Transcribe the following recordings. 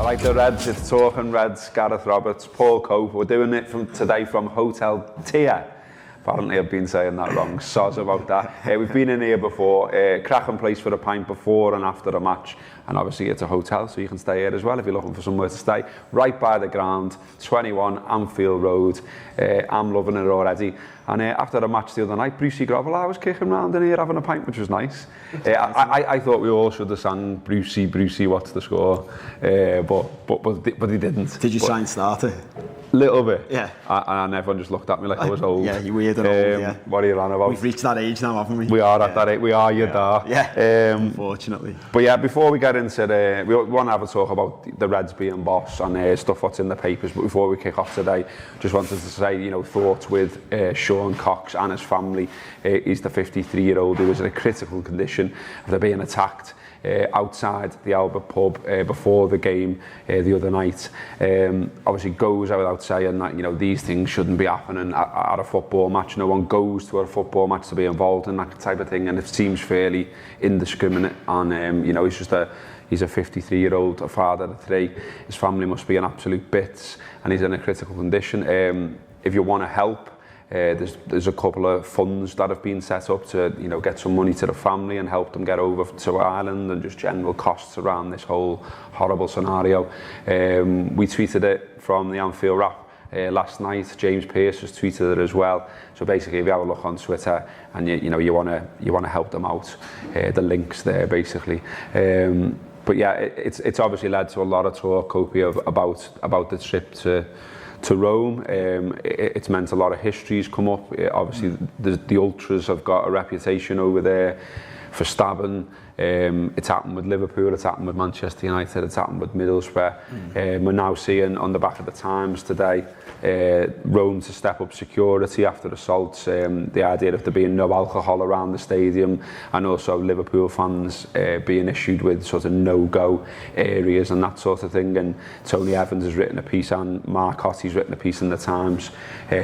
I like the Reds, it's Talking Reds, Gareth Roberts, Paul Cope. We're doing it today from Hotel Tia. Apparently I've been saying that wrong, soz about that. We've been in here before, cracking place for a pint before and after a match. And obviously it's a hotel, so you can stay here as well if you're looking for somewhere to stay. Right by the ground, 21 Anfield Road. I'm loving it already. And after the match the other night, Brucey Grobbelaar was kicking around in here having a pint, which was nice. I thought we all should have sang Brucey, Brucey, what's the score? But he didn't. Did you try and start it? Little bit. Yeah. And everyone just looked at me like I was old. Yeah, you're weird and old, yeah. What are you on about? We've reached that age now, haven't we? We are at that age. We are your dad. Yeah, unfortunately. But yeah, before we get into we want to have a talk about the Reds being boss and stuff what's in the papers. But before we kick off today, just wanted to say, thoughts with Sean Cox and his family. He's the 53-year-old who was in a critical condition after being attacked outside the Albert pub before the game the other night. Obviously goes without saying that these things shouldn't be happening at a football match. No one goes to a football match to be involved in that type of thing, and it seems fairly indiscriminate. And he's a 53-year-old, a father of three. His family must be in absolute bits, and he's in a critical condition. If you want to help, there's a couple of funds that have been set up to get some money to the family and help them get over to Ireland, and just general costs around this whole horrible scenario. We tweeted it from the Anfield Wrap last night. James Pearce has tweeted it as well. So basically, if you have a look on Twitter and you want to help them out, the link's there basically. But yeah, it's obviously led to a lot of talk, Kopi, about the trip to Rome. It's meant a lot of history's come up. Obviously, the Ultras have got a reputation over there for stabbing. It's happened with Liverpool, it's happened with Manchester United, it's happened with Middlesbrough. We're now seeing on the back of the Times today, Rome to step up security after assaults, the idea of there being no alcohol around the stadium, and also Liverpool fans being issued with sort of no-go areas and that sort of thing. And Tony Evans has written a piece, and Mark Hotty's written a piece in the Times,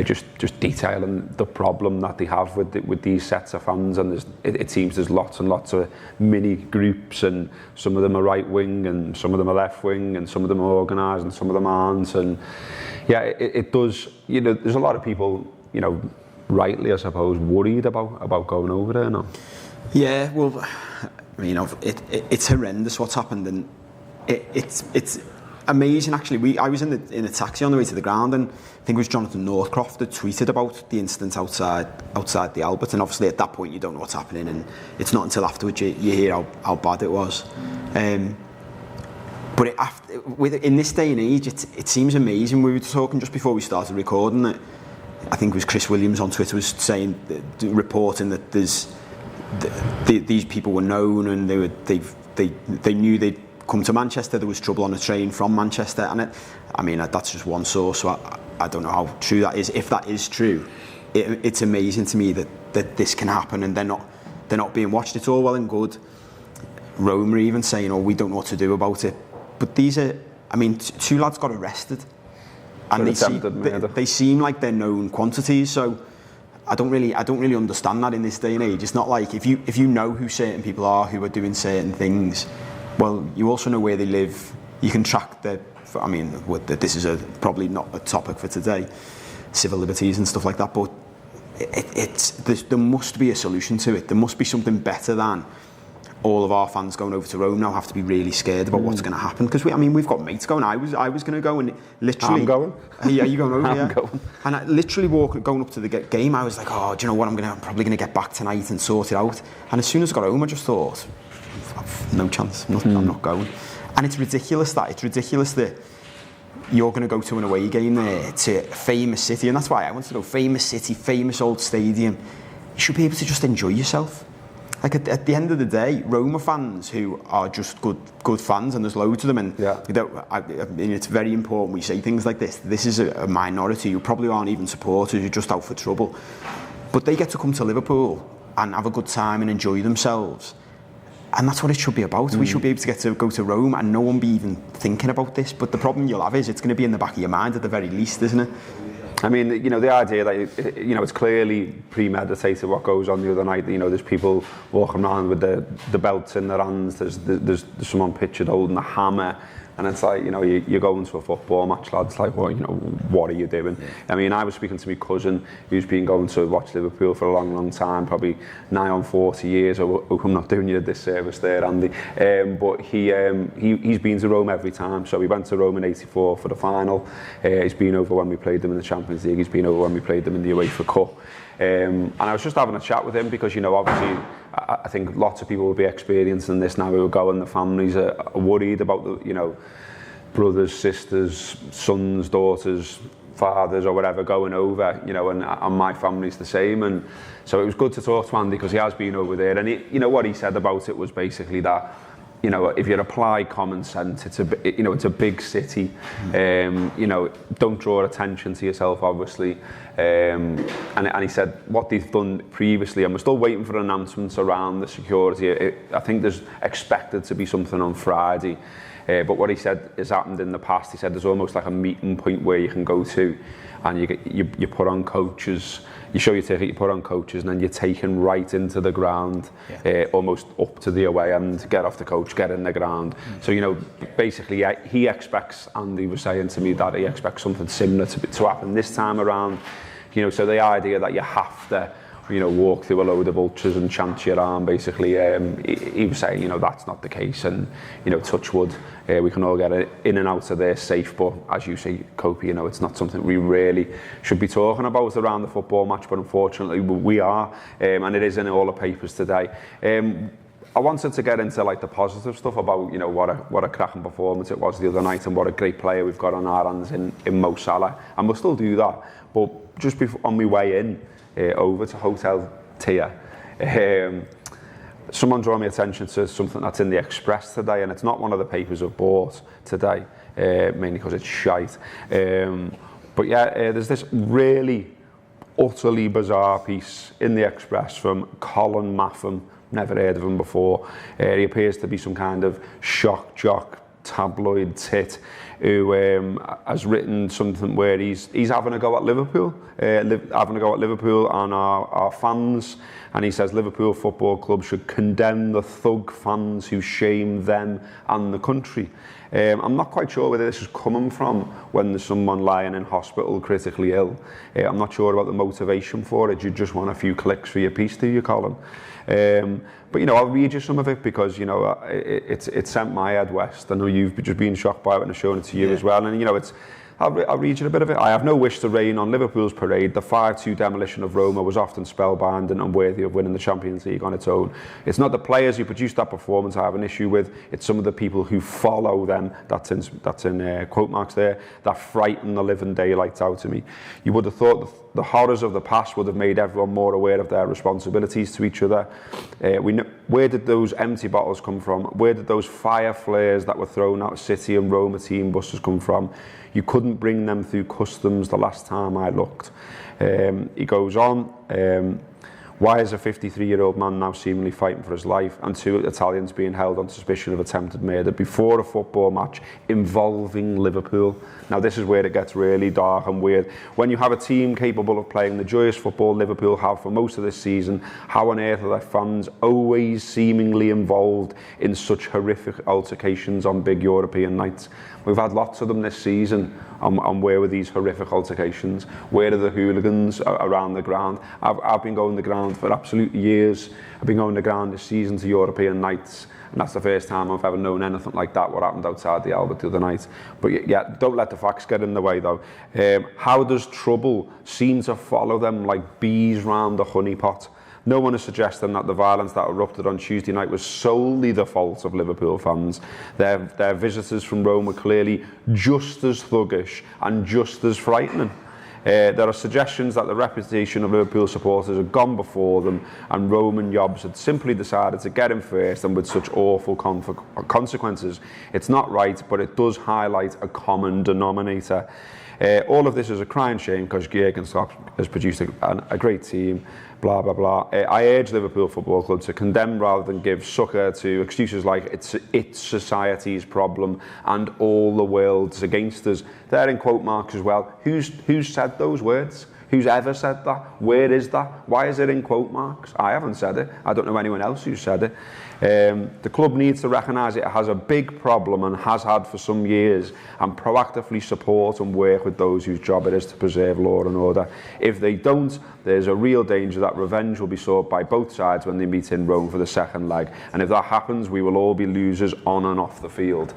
just detailing the problem that they have with these sets of fans. And it seems there's lots and lots of mini groups, and some of them are right wing and some of them are left wing, and some of them are organised and some of them aren't. And yeah, it does, there's a lot of people, rightly I suppose, worried about going over there now. Yeah, well, it's horrendous what's happened, and it's amazing actually. I was in a taxi on the way to the ground, and I think it was Jonathan Northcroft that tweeted about the incident outside the Albert, and obviously at that point you don't know what's happening, and it's not until afterwards you hear how bad it was. But in this day and age, it seems amazing. We were talking just before we started recording that I think it was Chris Williams on Twitter was saying, reporting that these people were known, and they knew they'd come to Manchester. There was trouble on a train from Manchester, and that's just one source. So I don't know how true that is. If that is true, it's amazing to me that this can happen, and they're not being watched. It's all well and good. Roma even saying, "Oh, we don't know what to do about it." But these are, two lads got arrested, and they seem like they're known quantities. So I don't really understand that in this day and age. It's not like if you know who certain people are who are doing certain things, well, you also know where they live. You can track this is probably not a topic for today, civil liberties and stuff like that. But there must be a solution to it. There must be something better than all of our fans going over to Rome now have to be really scared about what's going to happen, because we've got mates going. I was going to go, and literally I'm going. Yeah, you going over? I'm going. And I literally going up to the game. I was like, oh, do you know what? I'm probably going to get back tonight and sort it out. And as soon as I got home, I just thought, no chance. I'm not going. And it's ridiculous that you're going to go to an away game there to a famous city, and that's why I wanted to go. Famous city, famous old stadium. You should be able to just enjoy yourself. Like at the end of the day, Roma fans who are just good fans, and there's loads of them, and it's very important we say things like this. This is a minority who probably aren't even supporters, you're just out for trouble. But they get to come to Liverpool and have a good time and enjoy themselves. And that's what it should be about. We should be able to get to go to Rome and no one be even thinking about this. But the problem you'll have is it's going to be in the back of your mind at the very least, isn't it? I mean, the idea that, it's clearly premeditated what goes on the other night. There's people walking around with the belts in their hands. There's someone pictured holding a hammer. And it's like, you know, you're going to a football match, lads, like, well, you know, what are you doing? Yeah. I mean, I was speaking to my cousin who's been going to watch Liverpool for a long, long time, probably nigh on 40 years. I'm not doing you a disservice there, Andy. But he's been to Rome every time. So he went to Rome in '84 for the final. He's been over when we played them in the Champions League. He's been over when we played them in the UEFA Cup. And I was just having a chat with him because, you know, obviously, I think lots of people will be experiencing this now who are going. The families are worried about the, you know, brothers, sisters, sons, daughters, fathers or whatever going over, you know, and my family's the same. And so it was good to talk to Andy because he has been over there. And you know, what he said about it was basically that, you know, if you apply common sense, it's a big city. You know, don't draw attention to yourself, obviously. And he said what they've done previously, and we're still waiting for announcements around the security. I think there's expected to be something on Friday. But what he said has happened in the past. He said there's almost like a meeting point where you can go to, and you put on coaches. You show your ticket, you put on coaches, and then you're taken right into the ground, almost up to the away end, get off the coach, get in the ground. So, you know, basically he expects, Andy was saying to me that he expects something similar to happen this time around. You know, so the idea that you have to, you know, walk through a load of ultras and chant your arm, basically, he was saying, you know, that's not the case, and, you know, touch wood, we can all get in and out of there safe. But as you say, Kopi, you know, it's not something we really should be talking about around the football match, but unfortunately we are, and it is in all the papers today. I wanted to get into like the positive stuff about, you know, what a cracking performance it was the other night, and what a great player we've got on our hands in Mo Salah, and we'll still do that. But just before, on my way in over to Hotel Tia, someone drew my attention to something that's in the Express today, and it's not one of the papers I've bought today, mainly because it's shite. But yeah, there's this really utterly bizarre piece in the Express from Colin Mafham. Never heard of him before. He appears to be some kind of shock jock tabloid tit who has written something where he's having a go at Liverpool, and our fans, and he says Liverpool Football Club should condemn the thug fans who shame them and the country. I'm not quite sure whether this is coming from when there's someone lying in hospital critically ill. I'm not sure about the motivation for it. You just want a few clicks for your piece, do you, Colin? But, you know, I'll read you some of it because, you know, it sent my head west. I know you've just been shocked by it and I've shown it to you as well. And, you know, I'll read you a bit of it. I have no wish to rain on Liverpool's parade. The 5-2 demolition of Roma was often spellbinding and unworthy of winning the Champions League on its own. It's not the players who produced that performance I have an issue with. It's some of the people who follow them, that's in quote marks there, that frighten the living daylights out of me. You would have thought the horrors of the past would have made everyone more aware of their responsibilities to each other. Where did those empty bottles come from? Where did those fire flares that were thrown out of City and Roma team buses come from? You couldn't bring them through customs the last time I looked. He goes on, why is a 53-year-old man now seemingly fighting for his life, and 2 Italians being held on suspicion of attempted murder before a football match involving Liverpool? Now this is where it gets really dark and weird. When you have a team capable of playing the joyous football Liverpool have for most of this season, how on earth are their fans always seemingly involved in such horrific altercations on big European nights? We've had lots of them this season, and where were these horrific altercations? Where are the hooligans around the ground? I've been going to the ground for absolute years. I've been going to the ground this season to European nights, and that's the first time I've ever known anything like that, what happened outside the Albert the other night. But yeah, don't let the facts get in the way though. How does trouble seem to follow them like bees round a honeypot? No one is suggesting that the violence that erupted on Tuesday night was solely the fault of Liverpool fans. Their visitors from Rome were clearly just as thuggish and just as frightening. There are suggestions that the reputation of Liverpool supporters had gone before them, and Roman yobs had simply decided to get in first, and with such awful consequences. It's not right, but it does highlight a common denominator. All of this is a crying shame because Jurgen Klopp has produced a great team, blah, blah, blah. I urge Liverpool Football Club to condemn rather than give succour to excuses like it's society's problem and all the world's against us. They're in quote marks as well. Who's said those words? Who's ever said that? Where is that? Why is it in quote marks? I haven't said it. I don't know anyone else who said it. The club needs to recognise it has a big problem and has had for some years, and proactively support and work with those whose job it is to preserve law and order. If they don't, there's a real danger that revenge will be sought by both sides when they meet in Rome for the second leg. And if that happens, we will all be losers on and off the field.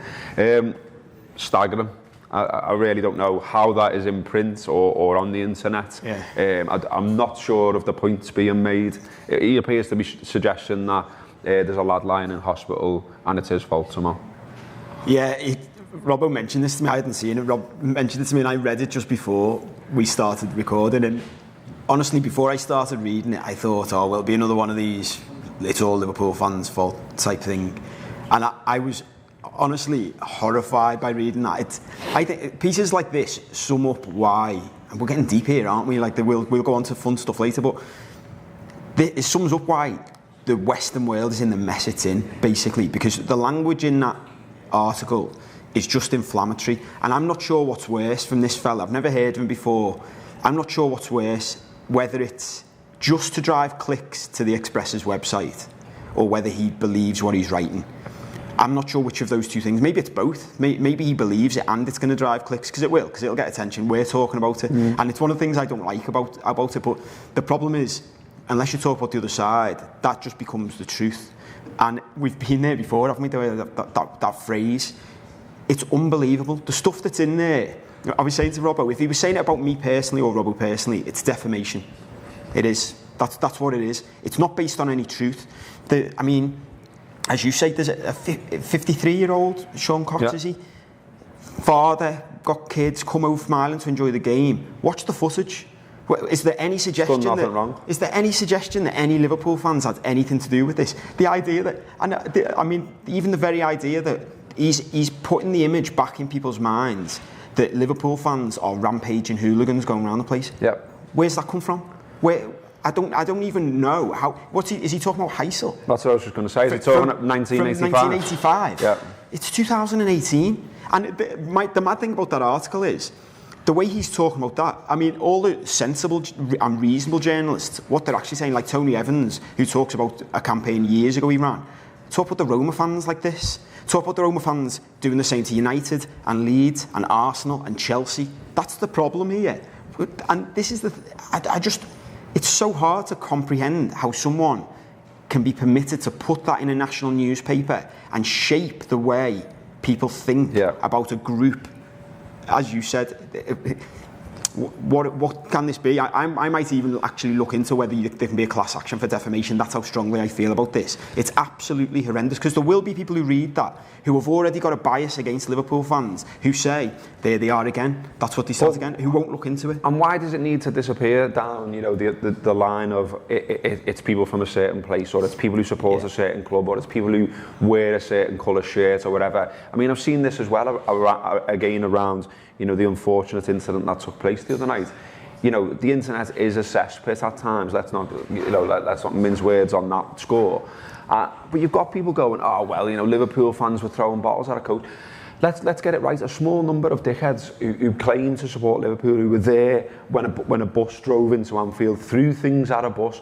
Staggering. I really don't know how that is in print or on the internet. Yeah. I'm not sure of the points being made. He appears to be suggesting that there's a lad lying in hospital and it's his fault somehow. Yeah, Robbo mentioned this to me. I hadn't seen it. Rob mentioned it to me and I read it just before we started recording. And honestly, before I started reading it, I thought, oh, well, it'll be another one of these it's all Liverpool fans' fault type thing. And I was honestly horrified by reading that. I think pieces like this sum up why, and we're getting deep here, aren't we? Like we'll go on to fun stuff later, but it sums up why the Western world is in the mess it's in, basically, because the language in that article is just inflammatory. And I'm not sure what's worse from this fella. I've never heard of him before. I'm not sure what's worse, whether it's just to drive clicks to the Express's website or whether he believes what he's writing. I'm not sure which of those two things. Maybe it's both. Maybe he believes it and it's going to drive clicks, because it'll get attention. We're talking about it. And it's one of the things I don't like about it. But the problem is, unless you talk about the other side, that just becomes the truth. And we've been there before, haven't we? That phrase. It's unbelievable. The stuff that's in there. I was saying to Robbo, if he was saying it about me personally or Robbo personally, it's defamation. It is. That's what it is. It's not based on any truth. I mean, as you say, there's a 53-year-old, Sean Cox, is he? Father, got kids, come over from Ireland to enjoy the game. Watch the footage. Is there any suggestion is there any suggestion that any Liverpool fans had anything to do with this? The idea that, I mean, even the very idea that he's putting the image back in people's minds that Liverpool fans are rampaging hooligans going around the place. Yep. Where's that come from? I don't even know how. Is he talking about Heysel? That's what I was just going to say. Is he talking about 1985? From 1985. Yeah. It's 2018. And the mad thing about that article is the way he's talking about that. I mean, all the sensible and reasonable journalists, what they're actually saying, like Tony Evans, who talks about a campaign years ago he ran, talk about the Roma fans like this. Talk about the Roma fans doing the same to United and Leeds and Arsenal and Chelsea. That's the problem here. And this is it's so hard to comprehend how someone can be permitted to put that in a national newspaper and shape the way people think about a group. As you said, what can this be? I might even actually look into whether there can be a class action for defamation. That's how strongly I feel about this. It's absolutely horrendous, because there will be people who read that who have already got a bias against Liverpool fans, who say, there they are again, that's what they start again, who won't look into it. And why does it need to disappear down, the line of it's people from a certain place, or it's people who support a certain club, or it's people who wear a certain colour shirt or whatever? I mean, I've seen this as well again around the unfortunate incident that took place the other night. The internet is a cesspit at times. Let's not mince words on that score. But you've got people going, oh well, Liverpool fans were throwing bottles at a coach. Let's get it right. A small number of dickheads who claim to support Liverpool, who were there when a bus drove into Anfield, threw things at a bus.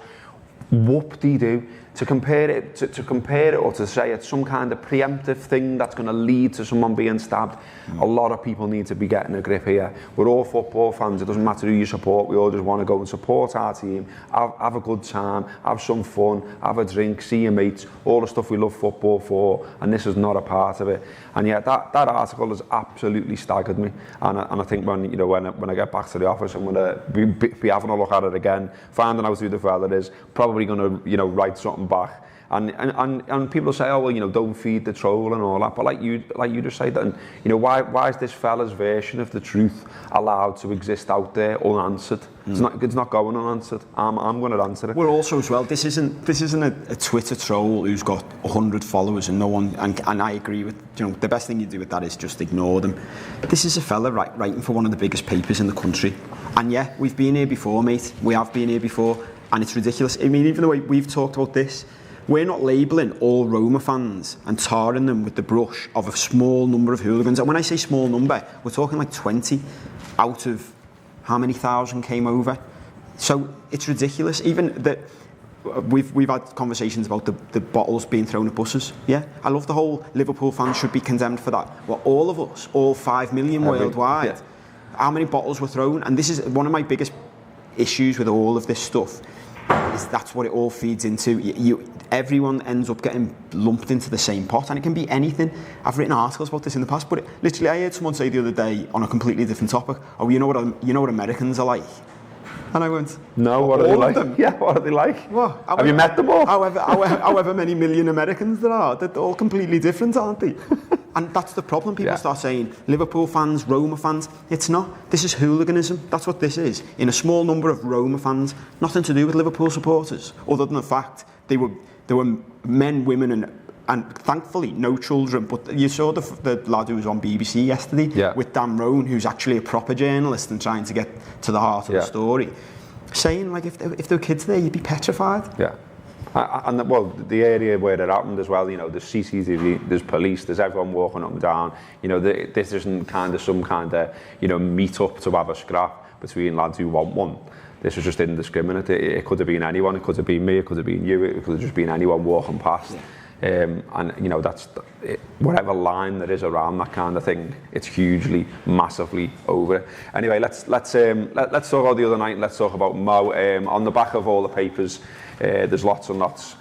Whoop-de-doo. To compare it or to say it's some kind of preemptive thing that's going to lead to someone being stabbed. A lot of people need to be getting a grip here. We're all football fans. It doesn't matter who you support. We all just want to go and support our team, have a good time, have some fun, have a drink, see your mates, all the stuff we love football for, and this is not a part of it. And yet that article has absolutely staggered me. And I think when I get back to the office, I'm going to be having a look at it again, finding out who the fella is, probably going to write something back, and people say, oh well, don't feed the troll and all that, but like you just said, and why is this fella's version of the truth allowed to exist out there unanswered? It's not going unanswered. I'm going to answer it. Well, also as well, this isn't a Twitter troll who's got 100 followers and no one, and I agree with the best thing you do with that is just ignore them. This is a fella writing for one of the biggest papers in the country, and yeah, we've been here before, mate. We have been here before. And it's ridiculous. I mean, even the way we've talked about this, we're not labelling all Roma fans and tarring them with the brush of a small number of hooligans. And when I say small number, we're talking like 20 out of how many thousand came over. So it's ridiculous. Even that we've had conversations about the bottles being thrown at buses. Yeah, I love the whole Liverpool fans should be condemned for that. Well, all of us, all 5 million worldwide, how many bottles were thrown? And this is one of my biggest issues with all of this stuff. Is that's what it all feeds into. Everyone ends up getting lumped into the same pot, and it can be anything. I've written articles about this in the past, but literally, I heard someone say the other day on a completely different topic, "Oh, you know what Americans are like?" And I went, "No, what are they like?" Yeah, what are they like? Well, have you met them all? However many million Americans there are, they're all completely different, aren't they? And that's the problem. People start saying Liverpool fans, Roma fans. It's not. This is hooliganism. That's what this is. In a small number of Roma fans, nothing to do with Liverpool supporters, other than the fact there were men, women, and thankfully no children. But you saw the lad who was on BBC yesterday with Dan Roan, who's actually a proper journalist and trying to get to the heart of the story, saying like if there were kids there, you'd be petrified. Yeah. And the area where it happened as well, there's CCTV, there's police, there's everyone walking up and down. This isn't kind of some kind of, meet up to have a scrap between lads who want one. This was just indiscriminate. It could have been anyone, it could have been me, it could have been you, it could have just been anyone walking past. And that's whatever line there is around that kind of thing. It's hugely, massively over it. Anyway, let's talk about the other night. Let's talk about Mo. On the back of all the papers, there's lots and lots,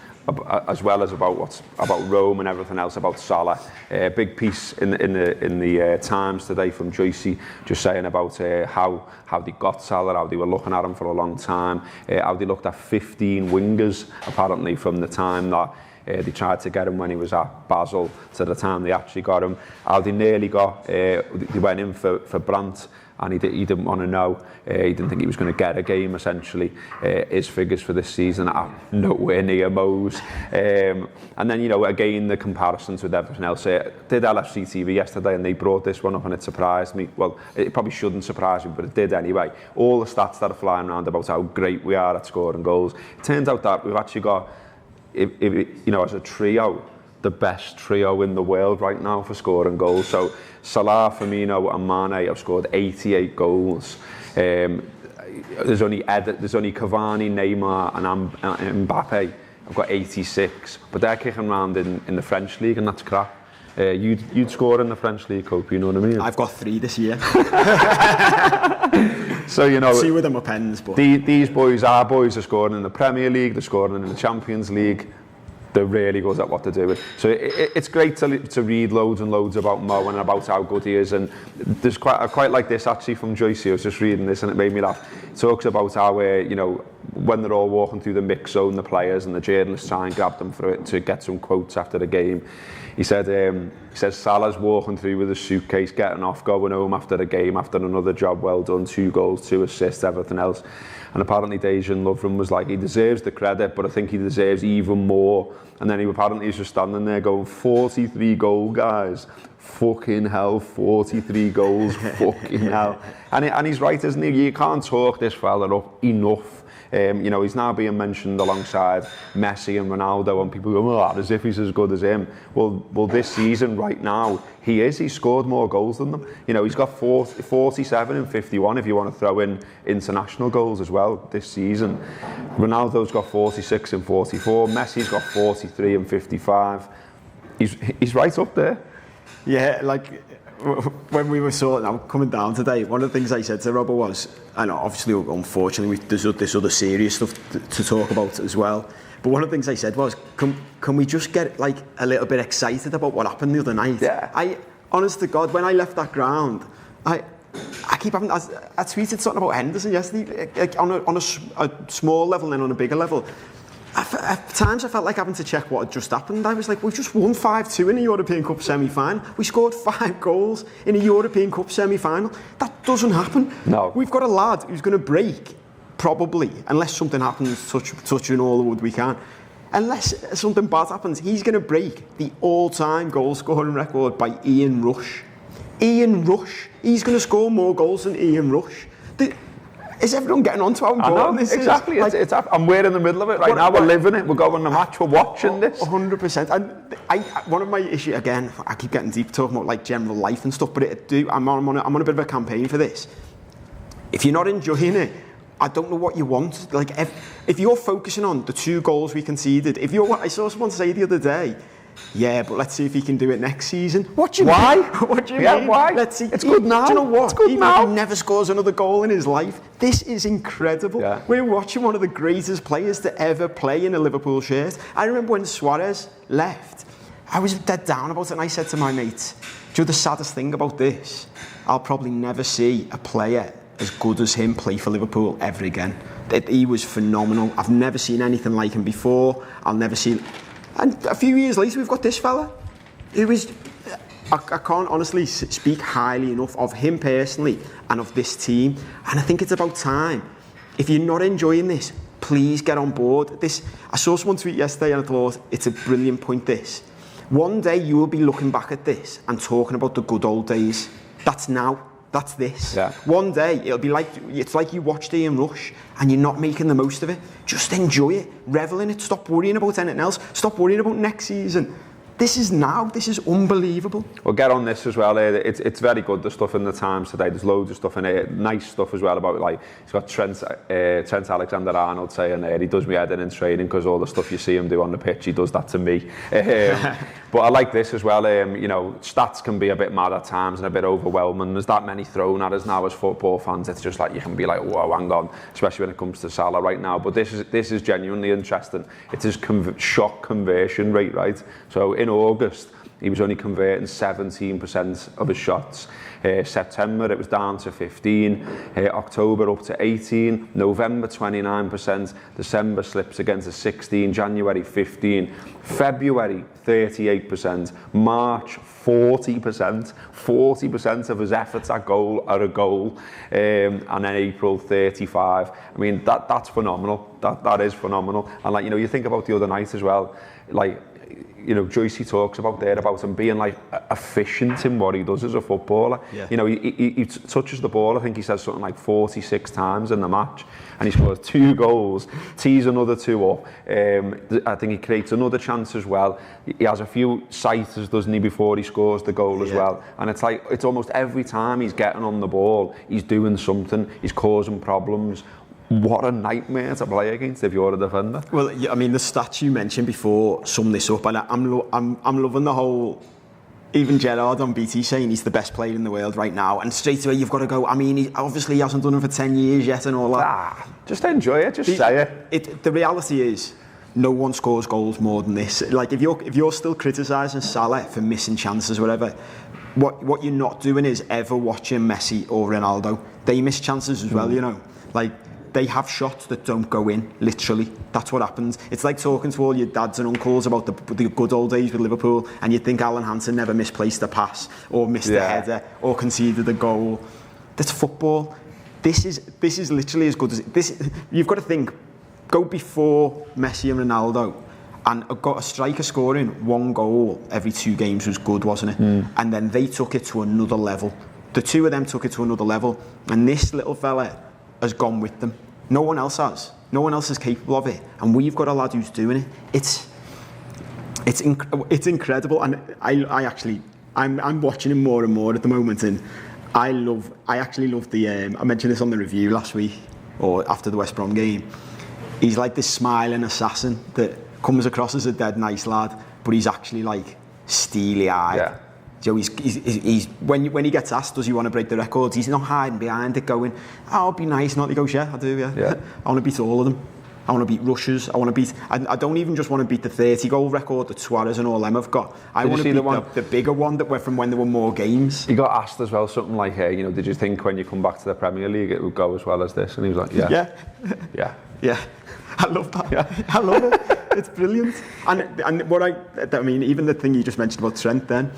as well as about Rome and everything else about Salah. Big piece in the Times today from Joycey, just saying about how they got Salah, how they were looking at him for a long time, how they looked at 15 wingers apparently from the time that. They tried to get him when he was at Basel to the time they actually got him. How they nearly got, they went in for Brandt, and he didn't want to know. He didn't think he was going to get a game, essentially. His figures for this season are nowhere near Mo's. And then, again, the comparisons with everything else. Did LFC TV yesterday, and they brought this one up, and it surprised me. Well, it probably shouldn't surprise me, but it did anyway. All the stats that are flying around about how great we are at scoring goals. It turns out that we've actually got, as a trio, the best trio in the world right now for scoring goals. So Salah, Firmino and Mane have scored 88 goals. There's only Cavani, Neymar and Mbappe have got 86, but they're kicking around in the French league, and that's crap. You'd score in the French league, Hope, you know what I mean? I've got 3 this year. So, see with them up ends, but these boys, our boys, are scoring in the Premier League, they're scoring in the Champions League. They're really good at what they're doing. So it's great to read loads and loads about Mo and about how good he is. And there's I quite like this actually from Joycey. I was just reading this and it made me laugh. It talks about how when they're all walking through the mix zone, the players and the journalists try and grab them for it to get some quotes after the game. He says Salah's walking through with a suitcase, getting off, going home after the game, after another job well done, 2 goals, 2 assists, everything else. And apparently Dejan Lovren was like, he deserves the credit, but I think he deserves even more. And then he's just standing there going, 43 goal, guys. Fucking hell, 43 goals, fucking hell. And he's right, isn't he? You can't talk this fella up enough. He's now being mentioned alongside Messi and Ronaldo, and people go, as if he's as good as him. Well, this season right now, he is. He's scored more goals than them. He's got 47 and 51 if you want to throw in international goals as well this season. Ronaldo's got 46 and 44. Messi's got 43 and 55. He's right up there. Yeah, when we were coming down today, one of the things I said to Robert was, and obviously, unfortunately, there's this other serious stuff to talk about as well. But one of the things I said was, can we just get a little bit excited about what happened the other night? Yeah. Honest to God, when I left that ground, I keep having. I tweeted something about Henderson yesterday, on a small level and on a bigger level. At times I felt like having to check what had just happened. I was like, we've just won 5-2 in a European Cup semi-final. We scored 5 goals in a European Cup semi-final. That doesn't happen. No. We've got a lad who's going to break, probably, unless something happens, touching all the wood we can. Unless something bad happens, he's going to break the all-time goal-scoring record by Ian Rush. Ian Rush. He's going to score more goals than Ian Rush. Is everyone getting on to how important this exactly. is? Exactly. And we're in the middle of it right now. We're living it. We're going to the match. We're watching this. 100%. And one of my issues, again, I keep getting deep talking about general life and stuff, but I'm on a bit of a campaign for this. If you're not enjoying it, I don't know what you want. Like, if you're focusing on the 2 goals we conceded, I saw someone say the other day, yeah, but let's see if he can do it next season. What do you mean? What do you mean? Why? Let's see. It's good now. Do you know what? It's good Even now. if he never scores another goal in his life, this is incredible. Yeah. We're watching one of the greatest players to ever play in a Liverpool shirt. I remember when Suarez left, I was dead down about it, and I said to my mates, do you know the saddest thing about this? I'll probably never see a player as good as him play for Liverpool ever again. He was phenomenal. I've never seen anything like him before. I'll never see... And a few years later, we've got this fella. Who is... I can't honestly speak highly enough of him personally and of this team. And I think it's about time. If you're not enjoying this, please get on board. I saw someone tweet yesterday and I thought, it's a brilliant point, this. One day you will be looking back at this and talking about the good old days. That's now. That's this. Yeah. One day it'll be like, it's like you watched Ian Rush and you're not making the most of it. Just enjoy it, revel in it, stop worrying about anything else, stop worrying about next season. This is now, this is unbelievable. We'll get on this as well. It's very good, the stuff in the Times today. There's loads of stuff in it. Nice stuff as well about, like, it's got Trent Alexander-Arnold saying he does me head in training because all the stuff you see him do on the pitch, he does that to me. But I like this as well. Stats can be a bit mad at times and a bit overwhelming. There's that many thrown at us now as football fans. It's just like, you can be like, whoa, hang on, especially when it comes to Salah right now. But this is genuinely interesting. It's his shot conversion rate, right? So in August, he was only converting 17% of his shots. September, it was down to 15. October, up to 18. November, 29%. December slips again to 16. January, 15. February, 38%. March, 40%. 40% of his efforts at goal are a goal. And then April, 35. I mean, that's phenomenal. That is phenomenal. And you think about the other night as well. Joycey talks about him being like efficient in what he does as a footballer. Yeah. He touches the ball, I think he says something like 46 times in the match, and he scores 2 goals, tees another 2 up. I think he creates another chance as well. He has a few sighters, doesn't he, before he scores the goal as well. And it's almost every time he's getting on the ball, he's doing something, he's causing problems. What a nightmare to play against if you're a defender. Well, I mean, the stats you mentioned before sum this up, and I'm loving the whole. Even Gerrard on BT saying he's the best player in the world right now, and straight away you've got to go. I mean, he hasn't done it for 10 years yet, and all that. Just enjoy it. Just say it. The reality is, no one scores goals more than this. Like if you're still criticising Salah for missing chances, or whatever. What you're not doing is ever watching Messi or Ronaldo. They miss chances as well, They have shots that don't go in, literally. That's what happens. It's like talking to all your dads and uncles about the good old days with Liverpool, and you'd think Alan Hansen never misplaced a pass, or missed a header, or conceded a goal. That's football. This is literally as good as this. You've got to think, go before Messi and Ronaldo, and got a striker scoring 1 goal every 2 games was good, wasn't it? And then they took it to another level. The 2 of them took it to another level, and this little fella has gone with them. No one else has. No one else is capable of it, and we've got a lad who's doing it. It's incredible, and I'm watching him more and more at the moment, and I actually love the. I mentioned this on the review last week or after the West Brom game. He's like this smiling assassin that comes across as a dead nice lad, but he's actually like steely-eyed. Yeah. So he's when he gets asked, does he want to break the records? He's not hiding behind it, going, "Oh, it'd be nice not." He goes, "Yeah, I do. Yeah. I want to beat all of them. I want to beat Russia's. I don't even just want to beat the 30-goal record that Suarez and all them have got. I want to beat the bigger one that were from when there were more games." He got asked as well something like, did you think when you come back to the Premier League it would go as well as this? And he was like, yeah. I love that. Yeah. I love it. It's brilliant. And what I mean, even the thing you just mentioned about Trent then.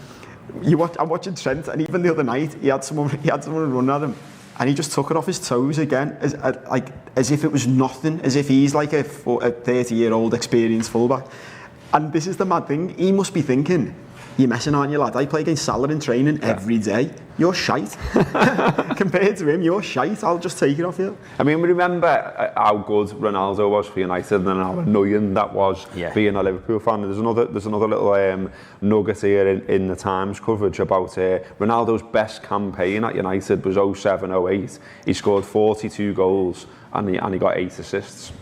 I'm watching Trent, and even the other night he had someone run at him, and he just took it off his toes again, as if it was nothing, as if he's like a 30-year-old experienced fullback. And this is the mad thing. He must be thinking, "You're messing, aren't you, lad? I play against Salah in training every day. You're shite." Compared to him, you're shite. I'll just take it off you. I mean, we remember how good Ronaldo was for United and how annoying that was being a Liverpool fan. There's another little nugget here in the Times coverage about Ronaldo's best campaign at United was 07-08. He scored 42 goals and he got 8 assists.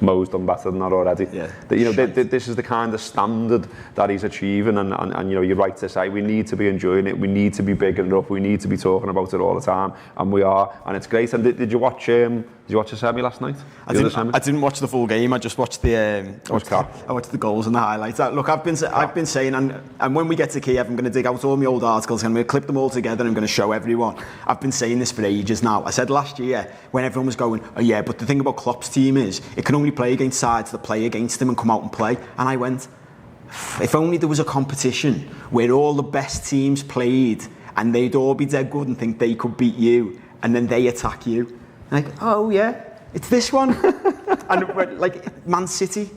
Mo's done better than that already. Yeah. This is the kind of standard that he's achieving, and you're right to say we need to be enjoying it. We need to be bigging it up. We need to be talking about it all the time, and we are. And it's great. And did you watch the semi last night? I didn't watch the full game. I just watched I watched the goals and the highlights. Look, I've been saying, and when we get to Kiev, I'm going to dig out all my old articles and I'm going to clip them all together and I'm going to show everyone. I've been saying this for ages now. I said last year when everyone was going, oh yeah, but the thing about Klopp's team is it can only play against sides that play against him and come out and play. And I went, if only there was a competition where all the best teams played and they'd all be dead good and think they could beat you, and then they attack you. Like, oh yeah, it's this one. And like Man City,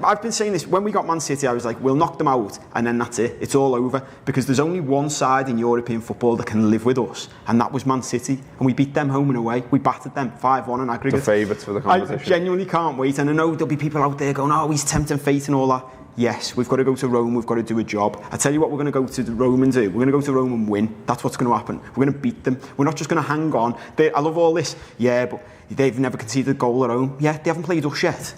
I've been saying this, when we got Man City, I was like, we'll knock them out and then that's it, it's all over. Because there's only one side in European football that can live with us, and that was Man City. And we beat them home and away, we battered them 5-1 in aggregate. The favourites for the competition. I genuinely can't wait, and I know there'll be people out there going, oh, he's tempting fate and all that. Yes, we've got to go to Rome, we've got to do a job. I tell you what we're going to go to Rome and do. We're going to go to Rome and win. That's what's going to happen. We're going to beat them. We're not just going to hang on. I love all this. Yeah, but they've never conceded a goal at home. Yeah, they haven't played us yet.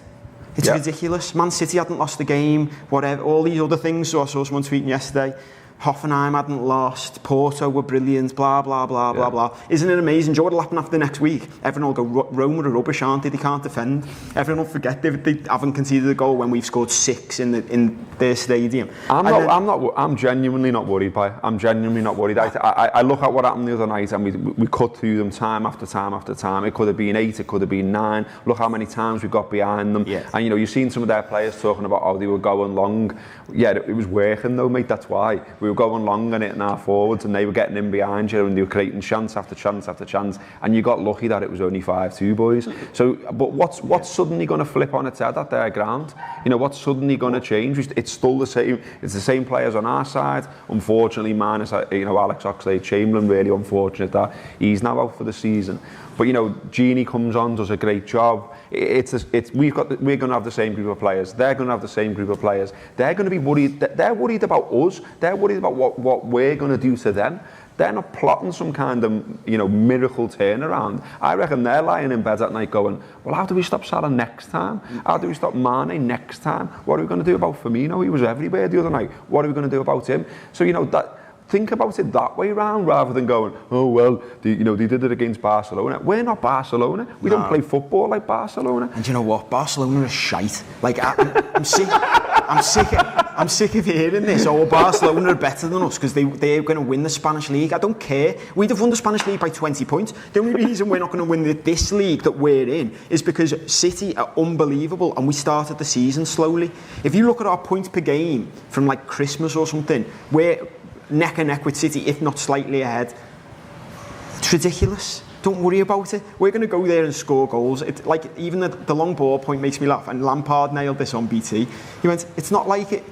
It's ridiculous. Man City hadn't lost the game, whatever. All these other things. So I saw someone tweeting yesterday. Hoffenheim hadn't lost, Porto were brilliant, blah, blah, blah, blah, blah. Isn't it amazing? Do you know what'll happen after the next week? Everyone will go, Roma are rubbish, aren't they? They can't defend. Everyone will forget they haven't conceded a goal when we've scored 6 in their stadium. I'm genuinely not worried by it. I'm genuinely not worried. I look at what happened the other night, and we cut through them time after time after time. It could have been 8, it could have been 9. Look how many times we got behind them. Yeah. And you've seen some of their players talking about how they were going long. Yeah, it was working though, mate. That's why we were going long and hitting our forwards, and they were getting in behind you, and they were creating chance after chance after chance, and you got lucky that it was only 5-2, boys. So, but what's suddenly going to flip on its head at their ground? What's suddenly going to change? It's still the same. It's the same players on our side. Unfortunately, minus Alex Oxlade-Chamberlain. Really unfortunate that he's now out for the season. But Gini comes on, does a great job. We're going to have the same group of players. They're going to have the same group of players. They're going to be worried. They're worried about us. They're worried about what we're going to do to them. They're not plotting some kind of miracle turnaround. I reckon they're lying in bed at night going, well, how do we stop Salah next time? How do we stop Mane next time? What are we going to do about Firmino? He was everywhere the other night. What are we going to do about him? So that. Think about it that way round, rather than going, oh well, they did it against Barcelona. We're not Barcelona. We don't play football like Barcelona. And you know what? Barcelona is shite. Like I'm sick. I'm sick of hearing this. Oh, Barcelona are better than us because they're going to win the Spanish league. I don't care. We'd have won the Spanish league by 20 points. The only reason we're not going to win this league that we're in is because City are unbelievable and we started the season slowly. If you look at our points per game from like Christmas or something, we're neck and neck with City, if not slightly ahead. It's ridiculous. Don't worry about it. We're going to go there and score goals. Even the long ball point makes me laugh. And Lampard nailed this on BT. He went, it's not like it.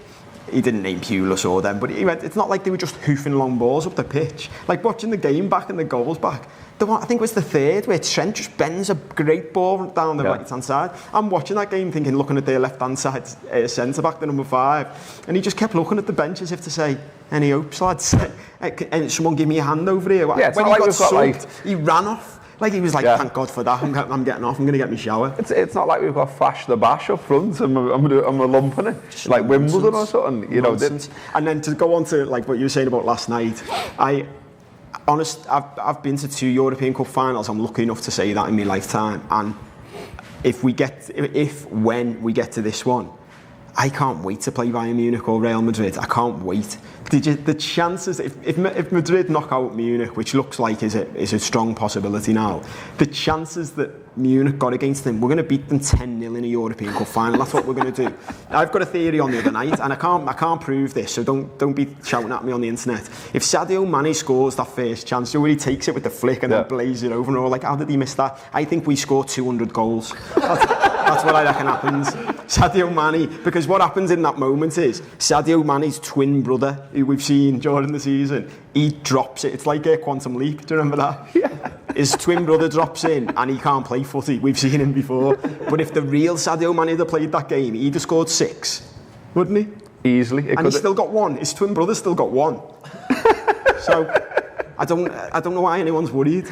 He didn't name Pulis or them, but he went, it's not like they were just hoofing long balls up the pitch. Like watching the game back and the goals back. The one, I think it was the third, where Trent just bends a great ball down the right-hand side. I'm watching that game thinking, looking at their left-hand side centre-back, the number 5, and he just kept looking at the bench as if to say, any hopes, lads? And someone give me a hand over here. Yeah, when he got subbed, he ran off. Like he was like, thank God for that, I'm getting off, I'm going to get my shower. It's not like we've got Fash the Bash up front and we're lumping it. Just like Wimbledon or something. And then to go on to like what you were saying about last night, I've been to 2 European Cup finals. I'm lucky enough to say that in my lifetime. And when we get to this one, I can't wait to play Bayern Munich or Real Madrid. I can't wait. The chances, if Madrid knock out Munich, which looks like is a strong possibility now, the chances that Munich got against them, we're going to beat them 10-0 in a European Cup final. That's what we're going to do. I've got a theory on the other night, and I can't prove this, so don't be shouting at me on the internet. If Sadio Mane scores that first chance, he takes it with the flick and then blazes it over, and we're like, how did he miss that? I think we score 200 goals. That's what I reckon happens. Sadio Mane, because what happens in that moment is Sadio Mane's twin brother, who we've seen during the season, he drops it. It's like a quantum leap. Do you remember that? Yeah. His twin brother drops in and he can't play footy. We've seen him before. But if the real Sadio Mane had played that game, he'd have scored 6, wouldn't he? Easily. And he's still got 1. His twin brother's still got 1. So I don't know why anyone's worried.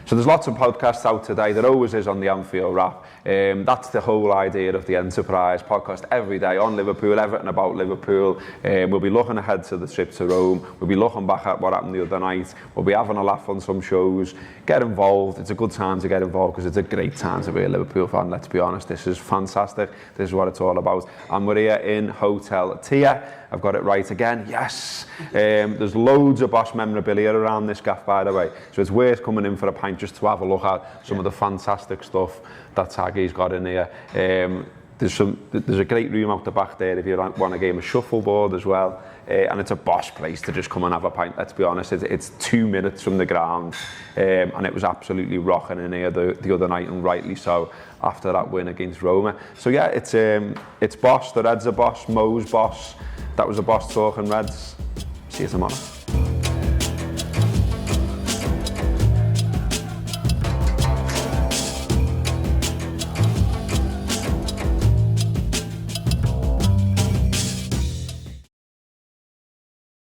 So there's lots of podcasts out today. There always is on the Anfield Wrap. That's the whole idea of the Enterprise podcast every day on Liverpool, everything about Liverpool. We'll be looking ahead to the trip to Rome. We'll be looking back at what happened the other night. We'll be having a laugh on some shows. Get involved. It's a good time to get involved because it's a great time to be a Liverpool fan. Let's be honest. This is fantastic. This is what it's all about. And we're here in Hotel Tia. I've got it right again. Yes. There's loads of Bosch memorabilia around this gaff, by the way. So it's worth coming in for a pint just to have a look at some of the fantastic stuff that Taggy's got in here. There's a great room out the back there if you want a game of shuffleboard as well. And it's a Bosch place to just come and have a pint. Let's be honest, it's 2 minutes from the ground, and it was absolutely rocking in here the other night, and rightly so after that win against Roma. So yeah, it's Bosch. The Reds are Bosch. Mo's Bosch. That was a Bosch talking Reds. See you tomorrow.